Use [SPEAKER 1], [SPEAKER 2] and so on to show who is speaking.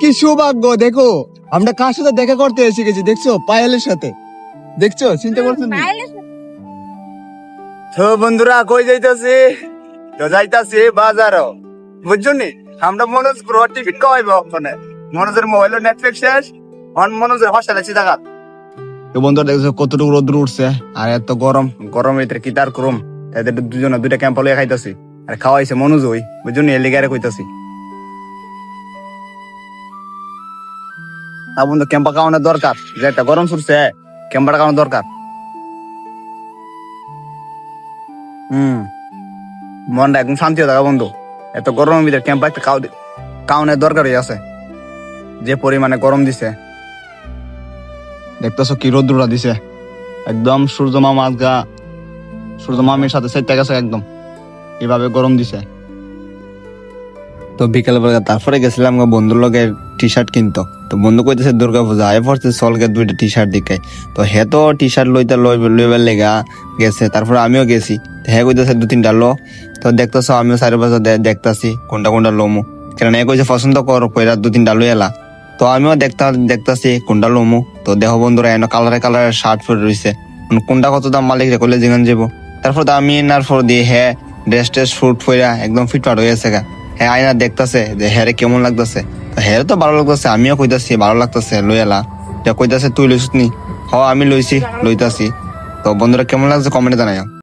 [SPEAKER 1] কি সৌভাগ্য, দেখো আমরা কার সাথে দেখা করতে এসে গেছি, দেখছো? পায়েলের সাথে। দেখছো, চিন্তা করছেন? তো বন্ধুরা কই যাইতাছি? তো যাইতাছি বাজারও, বুঝছো নি? আমরা মনোজ পুরো টিকিট কমাইবো ওখানে। মনোজের মোবাইলের নেটফ্লিক্স শেষ, মনোজের হস্টেলে আছি দেখা। তো বন্ধুরা দেখছো কতটুকু রোদ্র উঠছে, আর এত গরম, গরমের ভিতরে কি তার করুম। এদের দুজনে দুইটা ক্যাম্প লইয়া খাইতাছি, আর খাওয়াইছে মনোজ, ওই বুঝছো নি? এলিগে আরে কইতাছি না বন্ধু, ক্যাম্পা খাওয়ানোর দরকার, যে একটা গরম ছুটছে, ক্যাম্পাটা খাওয়ানোর দরকার। মনটা একদম শান্তি হয়ে থাকা বন্ধু। এত গরমের ভিতরে ক্যাম্পা একটা খাওয়ানোর দরকার হয়ে আছে, যে পরিমাণে গরম দিছে। দেখতেছো কি রোদ্রুরা দিছে, একদম সূর্য মামা আজগা সূর্য মামির সাথে সেটা গেছে, একদম এভাবে গরম দিছে। তো বিকেল বেলা তারপরে গেছিলাম বন্ধুর লগে টি শার্ট কিনতো। তো বন্ধু কইতেছে দুর্গা পূজা আয় পড়ছে, চলকে দুইটা টি শার্ট দিকে। তো হে তো টি শার্ট লইবার লেগা গেছে, তারপরে আমিও গেছি। হ্যাঁ কইতেছে 2-3টা লো। তো দেখতেছো আমিও 4 বছর দেখতাছি কোনটা কোনটা লোমু, কেন এ কইছে পছন্দ কর, কইরা 2-3টা লই এলা। তো আমিও দেখতাছি কোনটা লোমু। তো দেহ বন্ধুরা এনে কালারে শার্ট পরে রয়েছে, কোনটা কত দাম মালিক রে কইলে যেখানে যাবো। তারপর তো আমি এনার পর দিয়ে হ্যাঁ ড্রেস ফুট পইরা একদম ফিটফাট হয়ে গেছে গা। হ্যাঁ আয়না দেখতাছে যে হ্যাঁ কেমন লাগতেছে। হ্যাঁ তো ভালো লাগতেছে, আমিও কইতাছি ভালো লাগতেছে লই এলা। কইতাছে তুই লইছিস নি? হ আমি লইতাছি। তো বন্ধুরা কেমন লাগছে কমেন্টে জানাইও।